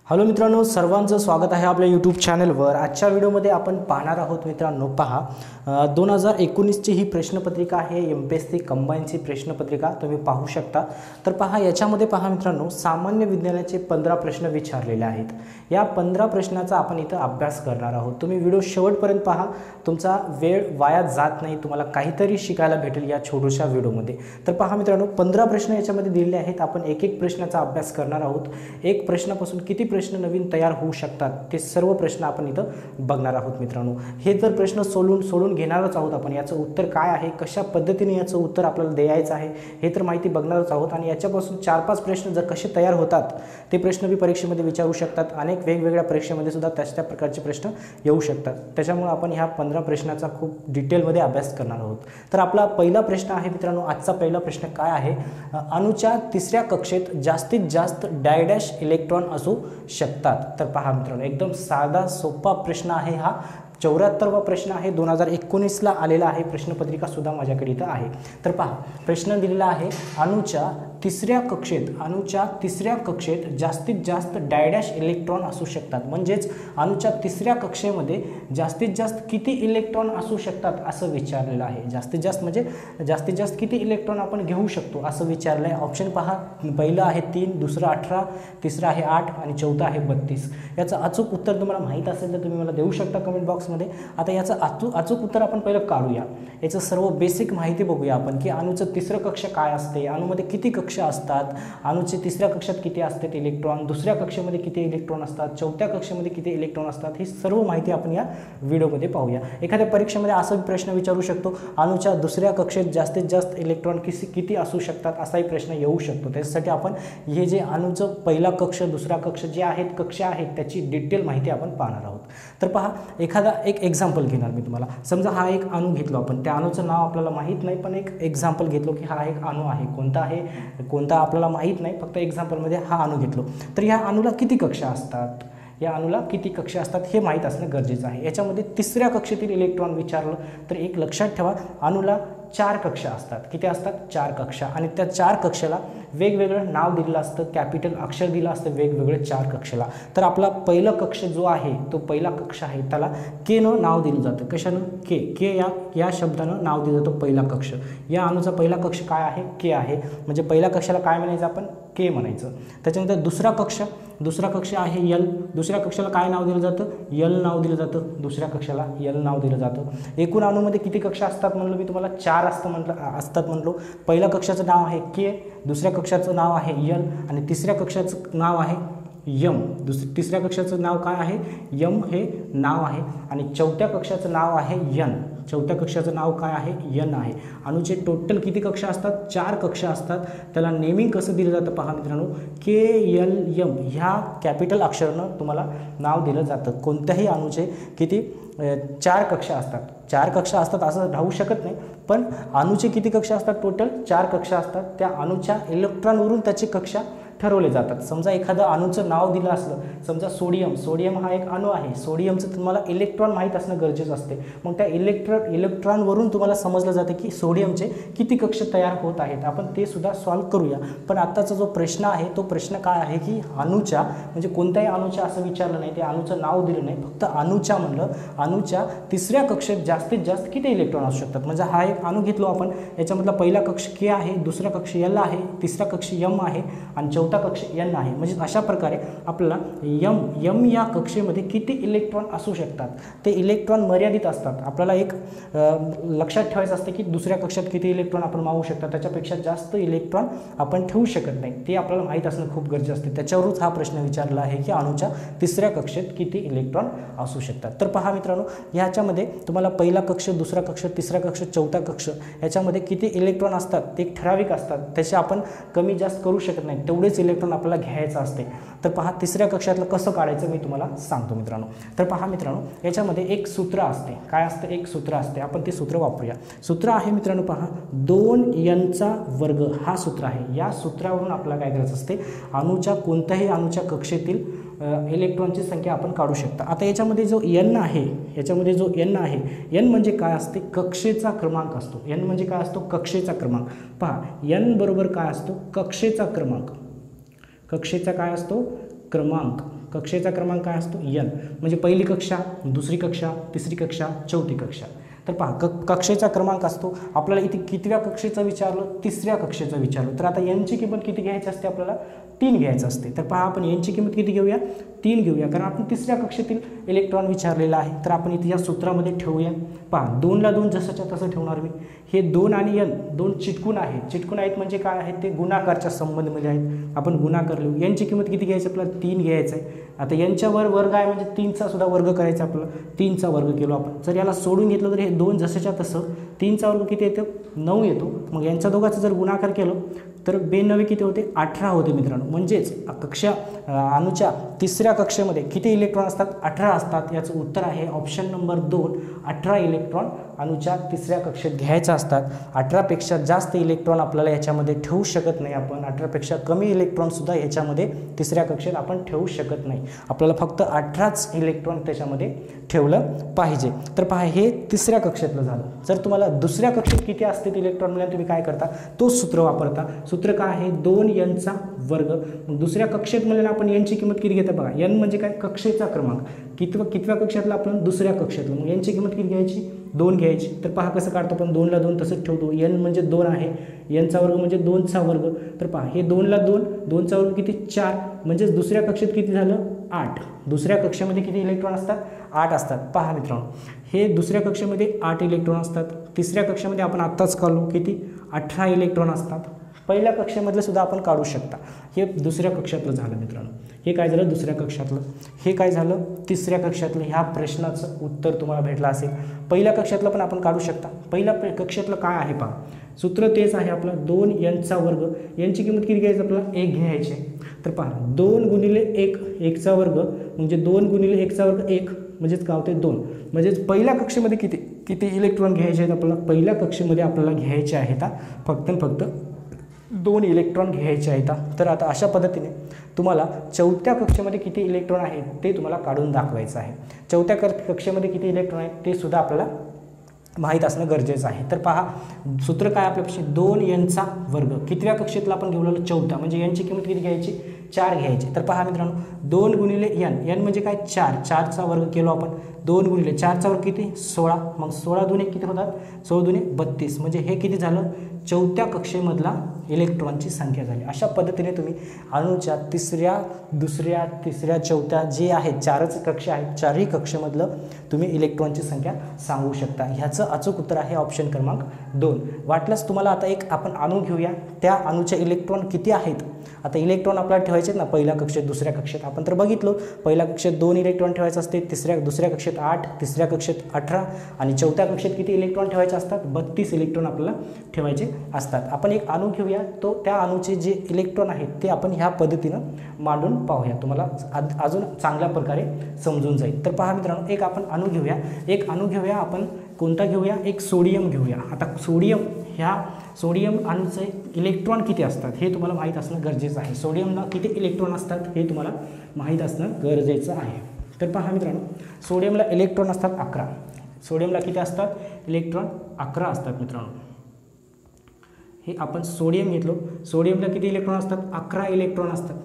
Hello मित्रांनो, सर्वांचं स्वागत आहे आपल्या यूट्यूब चॅनलवर। आजच्या व्हिडिओमध्ये आपण पाहणार आहोत मित्रांनो, पहा 2019ची ही प्रश्नपत्रिका आहे, एमपीएससी कंबाईनची प्रश्नपत्रिका तुम्ही पाहू शकता। तर पहा याच्यामध्ये पहा मित्रांनो, सामान्य विज्ञानाचे 15 प्रश्न विचारलेले आहेत। या 15 प्रश्नाचा आपण इथं अभ्यास करणार आहोत। तुम्ही व्हिडिओ शेवटपर्यंत पहा, तुमचा वेळ वाया जात नाही, तुम्हाला काहीतरी शिकायला भेटेल या छोट्याशा व्हिडिओमध्ये। तर पहा मित्रांनो, 15 प्रश्न याच्यामध्ये दिलेले आहेत। आपण एक एक प्रश्नाचा अभ्यास करणार आहोत। एक प्रश्नापासून किती प्रश्न नवीन तयार होऊ शकतात ते सर्व प्रश्न आपण इथं बघणार आहोत मित्रांनो। हे जर प्रश्न सोडून घेणारच आहोत आपण, याचं उत्तर काय आहे, कशा पद्धतीने याचं उत्तर आपल्याला द्यायचं आहे हे तर माहिती बघणारच आहोत। आणि याच्यापासून 4-5 प्रश्न जर कसे तयार होतात ते प्रश्न भी परीक्षेमध्ये विचारू शकतात। अनेक वेगवेगळ्या परीक्षेमध्ये सुद्धा त्या प्रकारचे प्रश्न येऊ शकतात। त्याच्यामुळे आपण ह्या 15 प्रश्नाचा खूप डिटेलमध्ये अभ्यास करणार आहोत। तर आपला पहिला प्रश्न आहे मित्रांनो, आजचा पहिला प्रश्न काय आहे, अणूच्या तिसऱ्या कक्षेत जास्तीत जास्त डायडॅश इलेक्ट्रॉन असू शकतात। तर पहा मित्रांनो, एकदम साधा सोपा प्रश्न आहे हा। 74वा प्रश्न आहे, 2019ला आलेला आहे। प्रश्नपत्रिका सुद्धा माझ्याकडे इथं आहे। तर पहा प्रश्न दिलेला आहे, अणूच्या तिसऱ्या कक्षेत जास्तीत जास्त डायडॅश इलेक्ट्रॉन असू शकतात। म्हणजेच अणूच्या तिसऱ्या कक्षेमध्ये जास्तीत जास्त किती इलेक्ट्रॉन असू शकतात असं विचारलेलं आहे। जास्तीत जास्त म्हणजे जास्तीत जास्त किती इलेक्ट्रॉन आपण घेऊ शकतो असं विचारलं आहे। ऑप्शन पहा, पहिलं आहे 3, दुसरं 18, तिसरं आहे 8 आणि चौथं आहे 32। याचं अचूक उत्तर तुम्हाला माहीत असेल तर तुम्ही मला देऊ शकता कमेंट बॉक्समध्ये। आता याचं अचूक उत्तर आपण पहिलं काढूया। याचं सर्व बेसिक माहिती बघूया आपण की अणूचं तिसरं कक्ष काय असते, अणूमध्ये किती कक्ष असतात, अणूचे तिसऱ्या कक्षात किती असतात इलेक्ट्रॉन, दुसऱ्या कक्षेमध्ये किती इलेक्ट्रॉन असतात, चौथ्या कक्षेमध्ये किती इलेक्ट्रॉन असतात, ही सर्व माहिती आपण या व्हिडिओमध्ये पाहूया। एखाद्या परीक्षेमध्ये असा प्रश्न विचारू शकतो, अणूच्या दुसऱ्या कक्षेत जास्तीत जास्त इलेक्ट्रॉन किती असू शकतात असाही प्रश्न येऊ शकतो। त्यासाठी आपण हे जे अणूचं पहिला कक्ष दुसरा कक्ष जे आहेत कक्ष आहेत त्याची डिटेल माहिती आपण पाहणार आहोत। तर पहा, एक एक्झाम्पल घेणार मी तुम्हाला। समजा हा एक अणू घेतलो आपण, त्या अणूचं नाव आपल्याला माहीत नाही, पण एक एक्झाम्पल घेतलो की हा एक अणू आहे, कोणता आपल्याला माहीत नाही, फक्त एक्झाम्पलमध्ये हा अणू घेतलो। तर या अणूला किती कक्षा असतात, या अणूला किती कक्षा असतात हे माहीत असणं गरजेचं आहे। याच्यामध्ये तिसऱ्या कक्षेतील इलेक्ट्रॉन विचारलं तर एक लक्षात ठेवा, अणूला 4 कक्षा असतात। किती असतात? 4 कक्षा। आणि त्या 4 कक्षाला वेगवेगळं नाव दिलेलं असतं, कॅपिटल अक्षर दिलं असतं वेगवेगळं 4 कक्षाला। तर आपला पहिला कक्ष जो आहे तो पहिला कक्ष आहे, त्याला के न नाव दिलं जातं। कशानं? के या शब्दानं नाव दिलं जातं पहिला कक्ष। या अणूचा पहिला कक्ष काय आहे? के आहे। म्हणजे पहिल्या कक्षाला काय म्हणायचं आपण? के म्हणायचं। त्याच्यानंतर दुसरा कक्ष आहे यल। दुसऱ्या कक्षाला काय नाव दिलं जातं? यल नाव दिलं जातं। दुसऱ्या कक्षाला यल नाव दिलं जातं। एकूण अणूमध्ये किती कक्षा असतात म्हणलं मी तुम्हाला? 4 असतात म्हणलो। पहिल्या कक्षाचं नाव आहे के, दुसऱ्या कक्षाचं नाव आहे यल आणि तिसऱ्या कक्षाचं नाव आहे यम। तिसऱ्या कक्षाचं नाव काय आहे? यम हे नाव आहे। आणि चौथ्या कक्षाचं नाव आहे यन। चौथ्या कक्षाचं नाव काय आहे? यन आहे। अणूचे टोटल किती कक्षा असतात? 4 कक्षा असतात। त्याला नेमिंग कसं दिलं जातं पहा मित्रांनो, के यल यम ह्या कॅपिटल अक्षरानं तुम्हाला नाव दिलं जातं। कोणत्याही अणूचे किती 4 कक्षा असतात। 4 कक्षा असतात असं राहू शकत नाही, पण अणूचे किती कक्षा असतात? टोटल 4 कक्षा असतात। त्या अणूच्या इलेक्ट्रॉनवरून त्याची कक्षा ठरवले जातात। समजा एखादं अणूचं नाव दिलं असलं, समजा सोडियम हा एक अणू आहे। सोडियमचं तुम्हाला इलेक्ट्रॉन माहीत असणं गरजेचं असते। मग त्या इलेक्ट्रॉनवरून तुम्हाला समजलं जातं की सोडियमचे किती कक्ष तयार होत आहेत। आपण ते सुद्धा सॉल्व्ह करूया। पण आत्ताचा जो प्रश्न आहे तो प्रश्न काय आहे की अणूच्या, म्हणजे कोणत्याही अणूच्या असं विचारलं नाही, ते अणूचं नाव दिलं नाही, फक्त अणूच्या म्हणलं। अणूच्या तिसऱ्या कक्षेत जास्तीत जास्त किती इलेक्ट्रॉन असू शकतात। म्हणजे हा एक अणू घेतलो आपण, याच्यामधला पहिला कक्ष के आहे, दुसरा कक्ष यल आहे, तिसरा कक्ष यम आहे आणि चौथा कक्ष एन आहे। म्हणजे अशा प्रकारे आपल्याला यम या कक्षेमध्ये किती इलेक्ट्रॉन असू शकतात ते इलेक्ट्रॉन मर्यादित असतात। आपल्याला एक लक्षात ठेवायचं असतं की दुसऱ्या कक्षात किती इलेक्ट्रॉन आपण मावू शकतात, त्याच्यापेक्षा जास्त इलेक्ट्रॉन आपण ठेवू शकत नाही, ते आपल्याला माहीत असणं खूप गरजेचं असते। त्याच्यावरच हा प्रश्न विचारला आहे की अणूच्या तिसऱ्या कक्षेत किती इलेक्ट्रॉन असू शकतात। तर पहा मित्रांनो, ह्याच्यामध्ये तुम्हाला पहिला कक्ष, दुसरा कक्ष, तिसरा कक्ष, चौथा कक्ष याच्यामध्ये किती इलेक्ट्रॉन असतात ते ठराविक असतात। त्याचे आपण कमी जास्त करू शकत नाही, तेवढेच इलेक्ट्रॉन आपल्याला घ्यायचं असते। तर पहा तिसऱ्या कक्षातलं कसं काढायचं मी तुम्हाला सांगतो मित्रांनो। तर पहा मित्रांनो, याच्यामध्ये एक सूत्र असते। काय असतं? एक सूत्र असते। आपण ते सूत्र वापरूया। सूत्र आहे मित्रांनो पहा, 2n² हा सूत्र आहे। या सूत्रावरून आपल्याला काय करायचं असते, कोणत्याही अणूच्या कक्षेतील इलेक्ट्रॉनची संख्या आपण काढू शकता। आता याच्यामध्ये जो n आहे, n म्हणजे काय असते? कक्षेचा क्रमांक असतो। n म्हणजे काय असतो? कक्षेचा क्रमांक। पहा n बरोबर काय असतो? कक्षेचा क्रमांक। कक्षेचा काय असतो? क्रमांक। कक्षेचा क्रमांक काय असतो n, म्हणजे पहिली कक्षा, दुसरी कक्षा, तिसरी कक्षा, चौथी कक्षा. तर पहा कक्षेचा क्रमांक असतो. आपल्याला इथे कितव्या कक्षेचं विचारलं, तिसऱ्या कक्षेचं विचारलं, तर आता यांची किंमत किती घ्यायची असते आपल्याला, 3 घ्यायचं असते. तर पहा आपण यांची किंमत किती घेऊया, 3 घेऊया, कारण आपण तिसऱ्या कक्षेतील इलेक्ट्रॉन विचारलेला आहे. तर आपण इथे या सूत्रामध्ये ठेवूया. पहा 2 ला 2 जसंच्या तसं ठेवणार मी. हे 2 आणि n दोन चिटकून आहेत म्हणजे काय आहेत ते गुणाकारच्या संबंधमध्ये आहेत. आपण गुणाकार लिहू. यांची किंमत किती घ्यायची आपल्याला, 3 घ्यायचं आहे. आता यांच्यावर वर्ग आहे म्हणजे 3चा सुद्धा वर्ग करायचा आपल्याला. 3चा वर्ग केलो आपण. जर याला सोडून घेतलं तर हे 2 जसंच्या तसं, 3चा वर्ग किती येतो, 9 येतो. मग यांच्या दोघांचा जर गुणाकार केलं तर 2 9 किती होते, 18 होते मित्रांनो. म्हणजेच कक्षा अणूच्या तिसऱ्या कक्षेमध्ये किती इलेक्ट्रॉन असतात, 18 असतात. याचं उत्तर आहे ऑप्शन नंबर 2, 18 इलेक्ट्रॉन अणूच्या तिसऱ्या कक्षेत घ्यायचं असतात. 18पेक्षा जास्त इलेक्ट्रॉन आपल्याला याच्यामध्ये ठेवू शकत नाही आपण. 18पेक्षा कमी इलेक्ट्रॉनसुद्धा याच्यामध्ये तिसऱ्या कक्षेत आपण ठेवू शकत नाही. आपल्याला फक्त 18च इलेक्ट्रॉन त्याच्यामध्ये ठेवलं पाहिजे. तर पहा हे तिसऱ्या कक्षेतलं झालं. जर तुम्हाला दुसऱ्या कक्षेत किती असतील इलेक्ट्रॉन मिळाले, तुम्ही काय करता, तोच सूत्र वापरता. सूत्र काय आहे, 2n चा वर्ग. मग दुसऱ्या कक्षेत म्हणलं आपण यांची किंमत किती घेता बघा. n म्हणजे काय, कक्षेचा क्रमांक. कितव्या कक्षातला आपण, दुसऱ्या कक्षातलं. मग यांची किंमत किती घ्यायची, 2 घ्यायची. तर पहा कसं काढतो आपण, 2 ला 2 तसंच ठेवतो. n म्हणजे 2 आहे, n चा वर्ग म्हणजे 2 चा वर्ग. तर पहा हे 2 ला 2, 2 चा वर्ग किती, 4. म्हणजेच दुसऱ्या कक्षेत किती झालं, 8. दुसऱ्या कक्षेमध्ये किती इलेक्ट्रॉन असतात, 8 असतात. पहा मित्रांनो, हे दुसऱ्या कक्षेमध्ये 8 इलेक्ट्रॉन असतात. तिसऱ्या कक्षेमध्ये आपण आत्ताच काढलो किती, 18 इलेक्ट्रॉन असतात. पहिल्या कक्षेमधलं सुद्धा आपण काढू शकता. हे दुसऱ्या कक्षातलं झालं मित्रांनो. हे काय झालं, दुसऱ्या कक्षातलं. हे काय झालं, तिसऱ्या कक्षातलं. ह्या प्रश्नाचं उत्तर तुम्हाला भेटलं असेल. पहिल्या कक्षातलं पण आपण काढू शकता. पहिल्या कक्षातलं काय आहे पहा, सूत्र तेच आहे आपलं, 2n चा वर्ग. यांची किंमत किती घ्यायची आपल्याला, 1 घ्यायची. तर पहा 2 गुणिले 1, 1 चा वर्ग म्हणजे 2 गुणिले 1 चा वर्ग 1, म्हणजेच काय होते 2. म्हणजेच पहिल्या कक्षेमध्ये किती इलेक्ट्रॉन घ्यायचे आहेत आपल्याला, पहिल्या कक्षेमध्ये आपल्याला घ्यायचे आहेत फक्त 2 इलेक्ट्रॉन घ्यायचे आहेत. तर आता अशा पद्धतीने तुम्हाला चौथ्या कक्षेमध्ये किती इलेक्ट्रॉन आहेत ते तुम्हाला काढून दाखवायचं आहे. चौथ्या कक्षेमध्ये किती इलेक्ट्रॉन आहेत ते सुद्धा आपल्याला माहीत असणं गरजेचं आहे. तर पहा सूत्र काय आपल्यापाशी, 2n चा वर्ग. कितव्या कक्षेतला आपण घेऊन चौथ्या, म्हणजे यांची किंमत किती घ्यायची, 4 घ्यायची. तर पहा मित्रांनो, 2 गुणिले n म्हणजे काय, 4. 4चा वर्ग केलो आपण. 2 गुणिले 4चा वर्ग किती, 16. मग 16 दुने किती होतात, 16 दुने 32. म्हणजे हे किती झालं, चौथ्या कक्षेमधला इलेक्ट्रॉनची संख्या झाली. अशा पद्धतीने तुम्ही अणूच्या तिसऱ्या, दुसऱ्या, तिसऱ्या, चौथ्या जे आहेत 4च कक्षा आहेत, 4ही कक्षेमधलं तुम्ही इलेक्ट्रॉनची संख्या सांगू शकता. ह्याचं अचूक उत्तर आहे ऑप्शन क्रमांक 2. वाटलंच तुम्हाला आता एक आपण अणू घेऊया, त्या अणूचे इलेक्ट्रॉन किती आहेत. आता इलेक्ट्रॉन आपल्याला ठेवायचे ना, पहिल्या कक्षेत, दुसऱ्या कक्षेत. आपण तर बघितलो पहिल्या कक्षेत 2 इलेक्ट्रॉन ठेवायचे असते, दुसऱ्या कक्षेत 8, तिसऱ्या कक्षेत 18 आणि चौथ्या कक्षेत किती इलेक्ट्रॉन ठेवायचे असतात, 32 इलेक्ट्रॉन आपल्याला ठेवायचे असतात. आपण एक अणू घेऊया, तो त्या अणूचे जे इलेक्ट्रॉन आहेत ते आपण ह्या पद्धतीनं मांडून पाहूया, तुम्हाला अजून चांगल्या प्रकारे समजून जाईल. तर पहा मित्रांनो, एक आपण अणू घेऊया, आपण कोणता घेऊया, एक सोडियम घेऊया. आता सोडियम अणूचे इलेक्ट्रॉन किती असतात हे तुम्हाला माहीत असणं गरजेचं आहे. सोडियमला किती इलेक्ट्रॉन असतात हे तुम्हाला माहीत असणं गरजेचं आहे. तर पहा मित्रांनो, सोडियमला इलेक्ट्रॉन असतात 11. सोडियमला किती असतात, इलेक्ट्रॉन 11 असतात मित्रांनो. हे आपण सोडियम घेतलो, सोडियमला किती इलेक्ट्रॉन असतात, 11 इलेक्ट्रॉन असतात.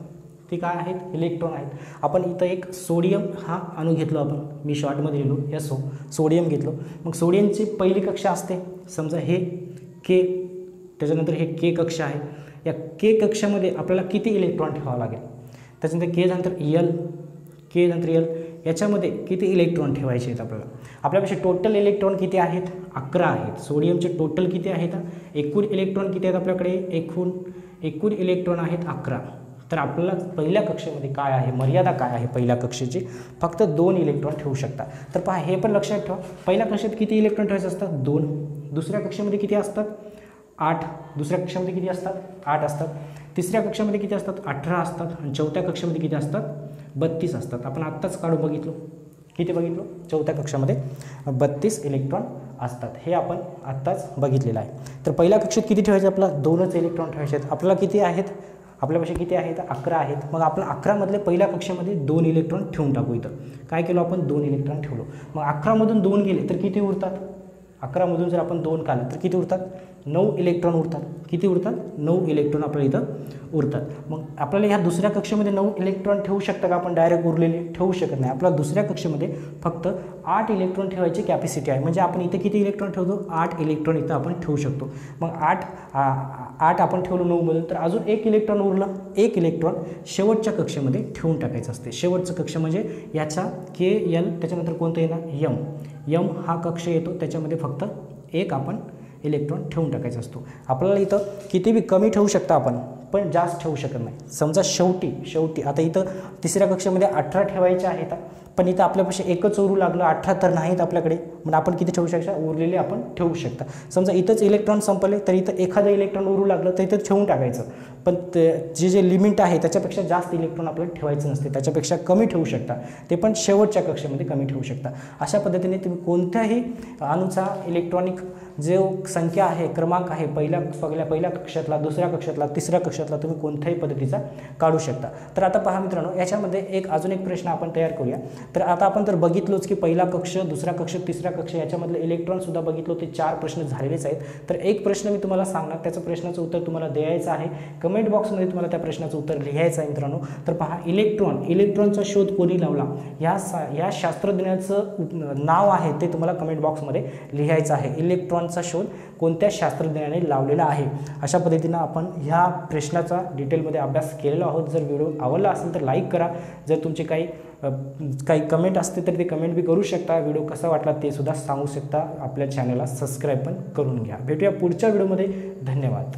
ते काय आहेत, इलेक्ट्रॉन आहेत. आपण इथं एक सोडियम हा अणू घेतलो, आपण मी शॉर्टमध्ये लिहिलो SO, सोडियम घेतलो. मग सोडियमची पहिली कक्षा असते, समजा हे K, त्याच्यानंतर हे K कक्षा आहे. या K कक्षामध्ये आपल्याला किती इलेक्ट्रॉन ठेवावं लागेल, त्याच्यानंतर K नंतर L, याच्यामध्ये किती इलेक्ट्रॉन ठेवायचे आहेत आपल्याला. आपल्यापाशी टोटल इलेक्ट्रॉन किती आहेत, 11 आहेत. सोडियमचे टोटल किती आहेत, एकूण इलेक्ट्रॉन किती आहेत आपल्याकडे, एकूण इलेक्ट्रॉन आहेत 11. तर आपल्याला पहिल्या कक्षेमध्ये काय आहे, मर्यादा काय आहे पहिल्या कक्षेची, फक्त 2 इलेक्ट्रॉन ठेवू शकता. तर पहा हे पण लक्षात ठेवा, पहिल्या कक्षेत किती इलेक्ट्रॉन ठेवायचे असतात, 2. दुसऱ्या कक्षेमध्ये किती असतात, 8. दुसऱ्या कक्षामध्ये किती असतात, 8 असतात. तिसऱ्या कक्षामध्ये किती असतात, 18 असतात. आणि चौथ्या कक्षामध्ये किती असतात, 32 असतात. आपण आत्ताच काढून बघितलो, किती बघितलो, चौथ्या कक्षामध्ये 32 इलेक्ट्रॉन असतात. हे आपण आत्ताच बघितलेलं आहे. तर पहिल्या कक्षेत किती ठेवायचे, आपल्याला 2च इलेक्ट्रॉन ठेवायचे आहेत. आपल्याला किती आहेत, आपल्यापाशी किती आहेत, 11 आहेत. मग आपण 11 मधले पहिल्या कक्षेमध्ये 2 इलेक्ट्रॉन ठेवून टाकू. इथं काय केलं आपण, 2 इलेक्ट्रॉन ठेवलो. मग 11 मधून 2 गेले तर किती उरतात, 11 मधून जर आपण 2 काढले तर किती उरतात, 9 इलेक्ट्रॉन उरतात. किती उरतात? 9 इलेक्ट्रॉन आपल्याला इथं उरतात. मग आपल्याला ह्या दुसऱ्या कक्षेमध्ये 9 इलेक्ट्रॉन ठेवू शकतं का आपण? डायरेक्ट उरलेले ठेवू शकत नाही. आपल्याला दुसऱ्या कक्षेमध्ये फक्त 8 इलेक्ट्रॉन ठेवायची कॅपॅसिटी आहे. म्हणजे आपण इथे किती इलेक्ट्रॉन ठेवतो? 8 इलेक्ट्रॉन इथं आपण ठेवू शकतो. मग 8 आपण ठेवलं 9मधून, तर अजून 1 इलेक्ट्रॉन उरलं. 1 इलेक्ट्रॉन शेवटच्या कक्षेमध्ये ठेवून टाकायचं असते. शेवटचं कक्ष म्हणजे याचा KL, त्याच्यानंतर कोणतं येणार? M हा कक्ष येतो, त्याच्यामध्ये फक्त 1 आपण इलेक्ट्रॉन ठेवून टाकायचा असतो. आपल्याला इथं किती बी कमी ठेवू शकता आपण, पण जास्त ठेवू शकत नाही. समजा शेवटी आता इथं तिसऱ्या कक्षामध्ये 18 ठेवायचे आहेत, पण इथं आपल्यापाशी एकच उरू लागलं, 18 तर नाहीत आपल्याकडे. मग आपण किती ठेवू शकता? उरलेले आपण ठेवू शकता. समजा इथंच इलेक्ट्रॉन संपले, तर इथं एखादं इलेक्ट्रॉन उरू लागलं तर इथं ठेवून टाकायचं. पण जे लिमिट आहे त्याच्यापेक्षा जास्त इलेक्ट्रॉन आपल्याला ठेवायचं नसते, त्याच्यापेक्षा कमी ठेवू शकता. ते पण शेवटच्या कक्षेमध्ये कमी ठेवू शकता. अशा पद्धतीने तुम्ही कोणत्याही अणूचा इलेक्ट्रॉनिक जो संख्या आहे, क्रमांक आहे, पहिल्या कक्षातला, दुसऱ्या कक्षातला, तिसऱ्या कक्षातला, तुम्ही कोणत्याही पद्धतीचा काढू शकता. तर आता पहा मित्रांनो, याच्यामध्ये अजून एक प्रश्न आपण तयार करूया. तर आता आपण तर बघितलोच की पहिला कक्ष, दुसरा कक्ष, तिसरा कक्ष, याच्यामधले इलेक्ट्रॉन सुद्धा बघितलो. ते 4 प्रश्न झालेलेच आहेत. तर एक प्रश्न मी तुम्हाला सांगणार, त्याचं प्रश्नाचं उत्तर तुम्हाला द्यायचं आहे. कमेंट बॉक्समध्ये तुम्हाला त्या प्रश्नाचं उत्तर लिहायचं आहे मित्रांनो. तर पहा, इलेक्ट्रॉनचा शोध कोणी लावला, या शास्त्रज्ञाचं नाव आहे ते तुम्हाला कमेंट बॉक्समध्ये लिहायचं आहे. इलेक्ट्रॉनचा शोध कोणत्या शास्त्रज्ञाने लावलेला आहे. अशा पद्धतीनं आपण ह्या प्रश्नाचा डिटेलमध्ये अभ्यास केलेला आहोत. जर व्हिडिओ आवडला असेल तर लाईक करा. जर तुमचे काही कमेंट असते तर ते कमेंट बी करू शकता. व्हिडिओ कसा वाटला ते सुद्धा सांगू शकता. आपल्या चॅनलला सबस्क्राईब पण करून घ्या. भेटूया पुढच्या व्हिडिओमध्ये. धन्यवाद.